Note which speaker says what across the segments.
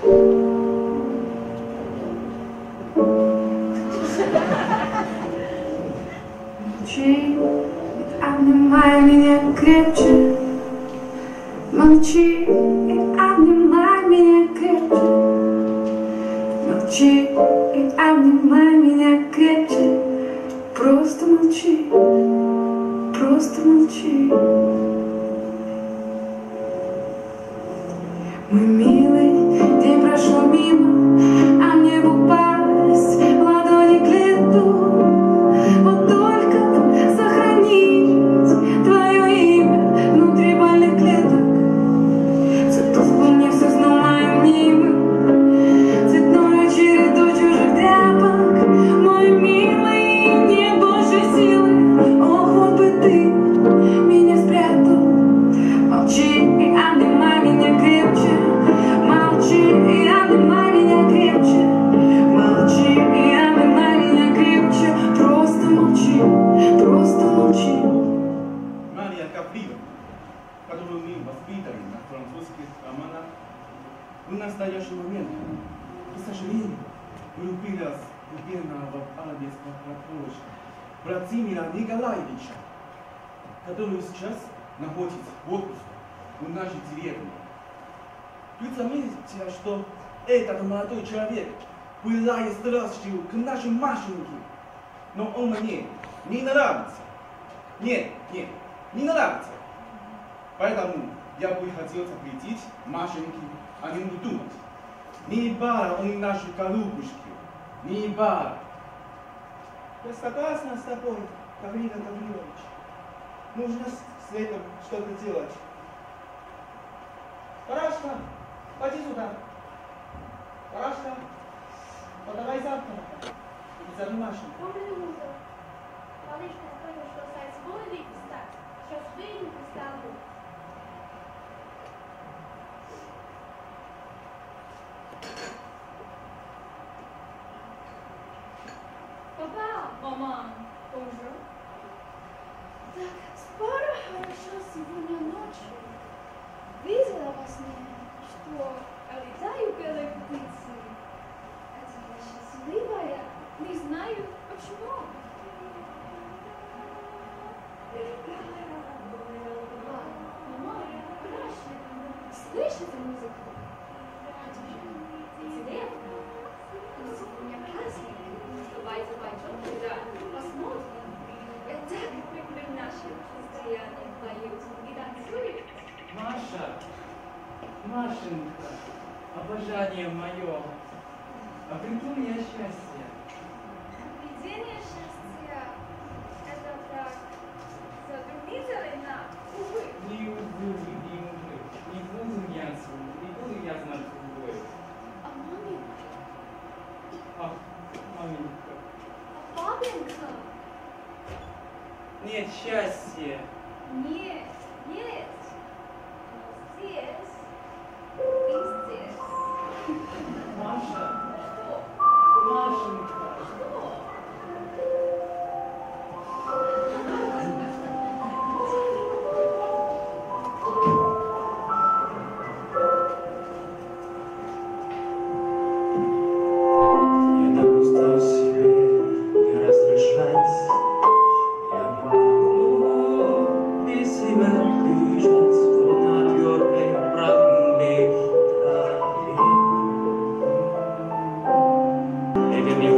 Speaker 1: Молчи, обнимай меня крепче. Молчи и обнимай меня крепче. Молчи и обнимай меня крепче. Просто молчи, просто молчи. Мой милый, день прошел мимо, а мне бы упасть в ладони к лету. Вот только б сохранить твое имя внутри больных клеток. Все тускло мне все снова моим мнимым, цветной чередой чужих тряпок. Мой милый, не Божьей силы, ох, вот бы ты меня спрятал. Молчи и обнимай меня крепче. Молчи и обнимай меня крепче. Молчи и обнимай меня крепче. Просто молчи, просто молчи.
Speaker 2: Мария Каприо, которую мы воспитали на французских романах, в настоящий момент, к сожалению, влюбилась в бедного одесского прокурора Владимира Николаевича, который сейчас находится в отпуске в нашей деревне. Вы заметите, что этот молодой человек пылает страстью к нашей Машеньке, но он мне не нравится. Нет, не нравится. Поэтому я бы хотел запретить Машеньке о нем не думать. Не бара он нашей голубушки, не бара.
Speaker 3: Я согласна с тобой, Гаврила Гаврилович. Нужно с этим что-то делать. Парашка, поди сюда. Парашка, подавай завтра. И зови Машеньку.
Speaker 4: Доброе утро. Малышка сказала, что сайт свой вид встать. Сейчас выйду и встану. Папа, мама, bonjour. Так, спала хорошо сегодня ночью. Видела во сне, что летаю белой птицей. Это я счастливая, не знаю почему. Мама, хорошо. Слышите музыку? Интересно. Сегодня праздник. Давайте пойдем туда, посмотрим. Это как наши христиане поют и танцуют.
Speaker 5: Маша, Машенька, обожание мое, обрети мне счастье.
Speaker 4: Видение счастья – это так задумительно, увы.
Speaker 5: Не увы, не буду я знать другое.
Speaker 4: А маменька?
Speaker 5: Ах, маменька.
Speaker 4: А папенька?
Speaker 5: Нет счастья.
Speaker 4: Нет, есть. Но здесь и здесь.
Speaker 5: Маша,
Speaker 4: Что?
Speaker 5: Машенька.
Speaker 4: Что?
Speaker 6: Я так устал себе не разрешать. Я могу без себя лежать, словно на твердой правильной траве. Эти мне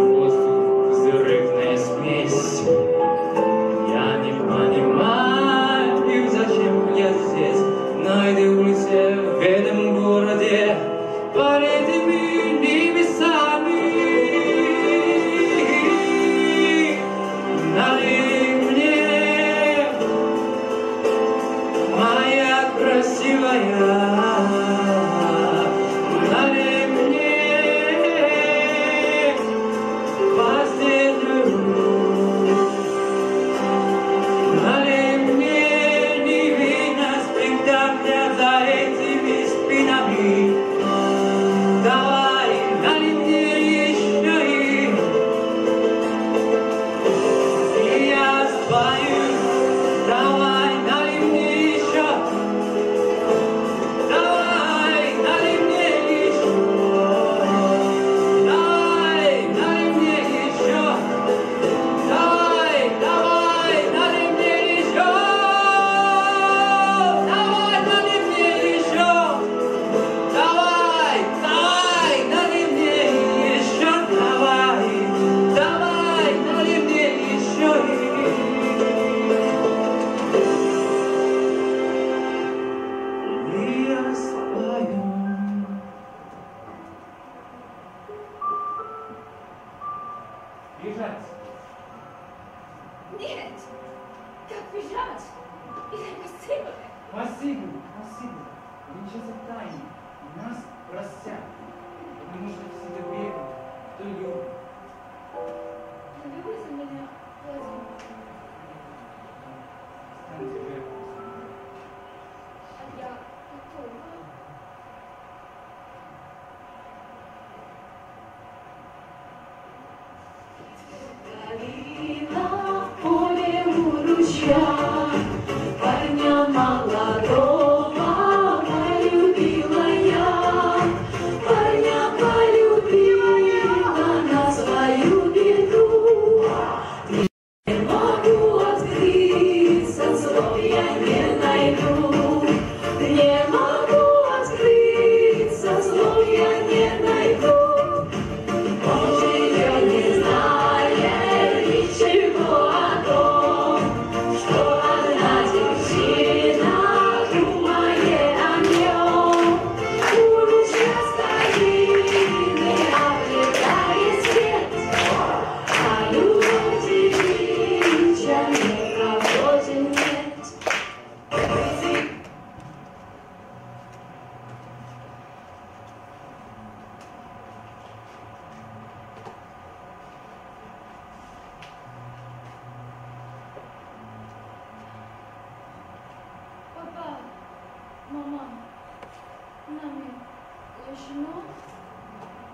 Speaker 4: решено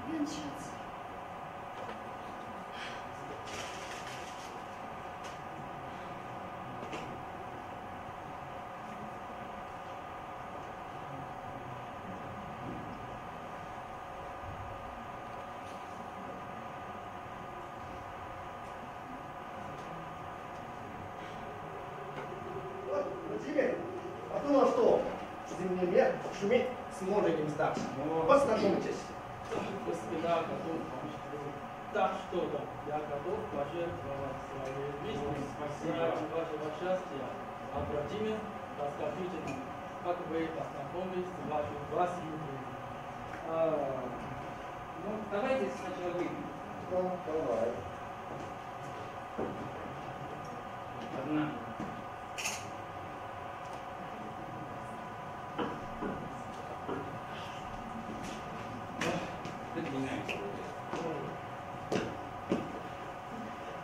Speaker 4: венчаться.
Speaker 3: Владимир, а ты на что? Землемер шуметь сможет не стать. Познакомьтесь.
Speaker 5: Господа, готов вам. Так что там, я готов пожертвовать своей жизнью ради вашего счастья. А Владимир, расскажите нам, как вы познакомились с вашей властью. Ну, давайте сначала вы.
Speaker 3: Ну, давай.
Speaker 5: Одна.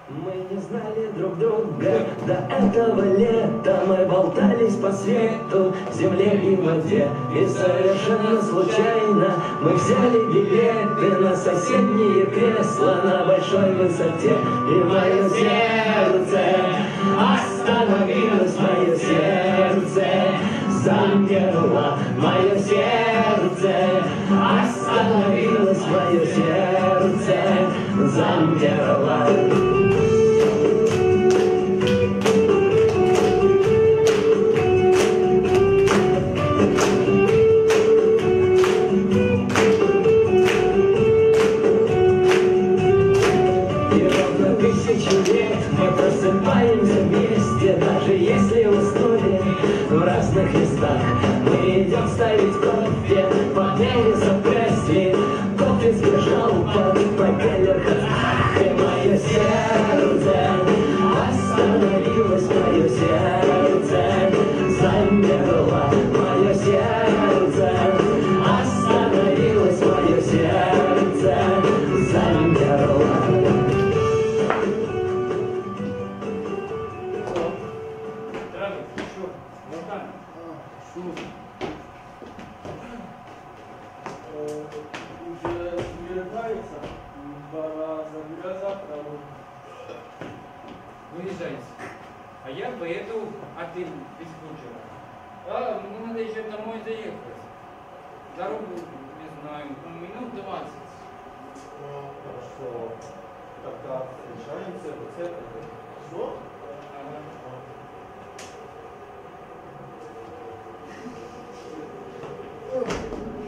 Speaker 6: Мы не знали друг друга до этого лета. Мы болтались по свету, в земле и в воде. И совершенно случайно мы взяли билеты на соседние кресла на большой высоте. И мое сердце остановилось, мое сердце замерло, мое сердце остановилось, мое сердце замерло. Мы просыпаемся вместе, даже если уснули в разных местах. Мы идем ставить кофе под Элвиса Пресли. Кофе сбежал под пропеллер. Ах, и мое сердце остановилось, мое сердце замерло, мое сердце остановилось, мое сердце замерло.
Speaker 5: Уже смеркается, пора забирать завтра.
Speaker 7: Выезжайте. А я поеду один без кучера. Мне надо еще домой доехать. Дорогу не знаю, минут 20.
Speaker 3: Ну, хорошо. Тогда встречаемся в церкви. Что?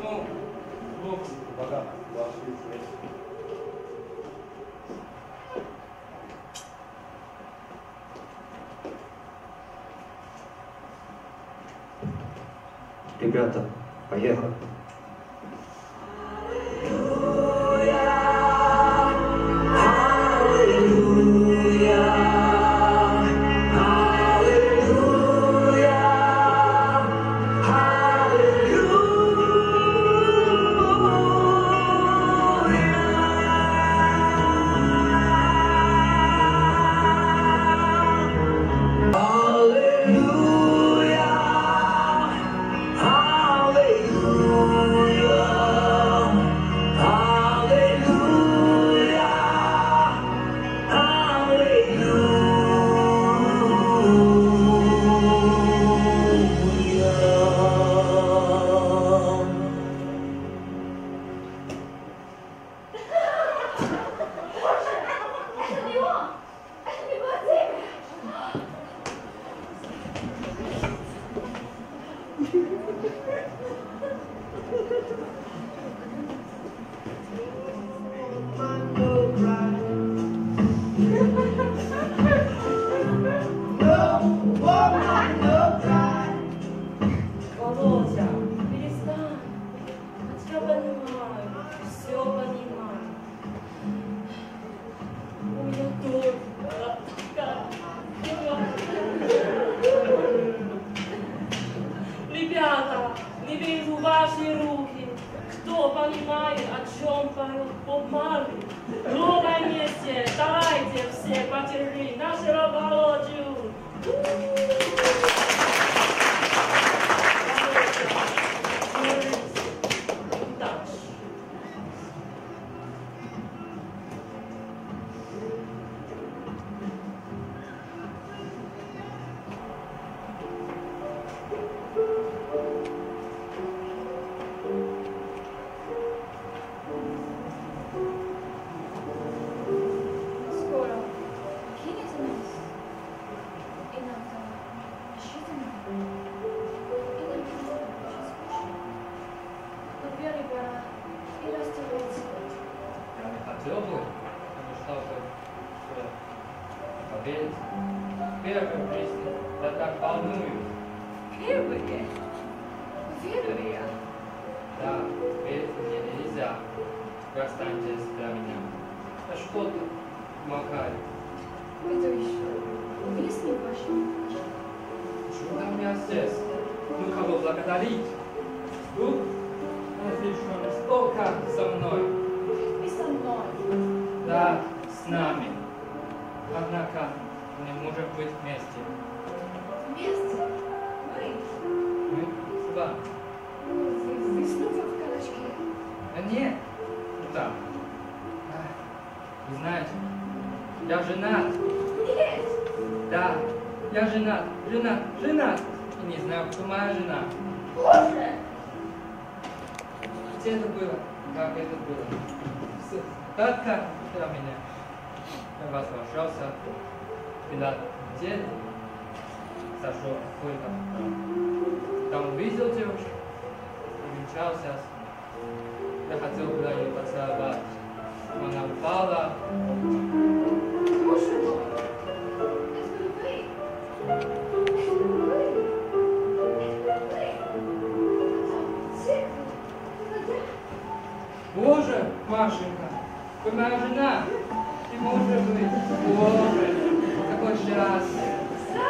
Speaker 7: Ну,
Speaker 5: Бог.
Speaker 3: Пока. Ваши связи.
Speaker 6: Ребята, поехали.
Speaker 8: Володя, перестань. Я тебя понимаю, все понимаю. У меня тоже. Ребята, не вижу ваши руки. Кто понимает, о чем поет Боб Марли? Новое месте, давайте все потерпи нашего Володю. Удачи.
Speaker 7: хотел бы, чтобы поверить. Первый признак, я так волнуюсь.
Speaker 1: Первые? Первые?
Speaker 7: Да, верить мне нельзя. Вы останетесь для меня. А что ты помогает?
Speaker 1: Это еще вестник ваш?
Speaker 7: Чудо у меня здесь. Ну, кого благодарить? Тут слишком столько со мной.
Speaker 1: И со мной.
Speaker 7: Да, с нами. Однако не можем быть вместе.
Speaker 1: Вместе?
Speaker 7: Мы с вами.
Speaker 1: Вы снова в калачке?
Speaker 7: Нет, да. Вы знаете, я женат.
Speaker 1: Нет!
Speaker 7: Да, я женат. И не знаю, кто моя жена.
Speaker 1: Боже!
Speaker 7: Где это было? Как это было? Так как для меня. Я возвращался, когда дед сошел только. Там увидел девушку и венчался с ней. Я хотел было ее поцеловать. Она упала.
Speaker 1: Боже мой! Это вы!
Speaker 7: Боже, Машенька, вы моя жена. И может быть, Боже, какое счастье.
Speaker 1: Да!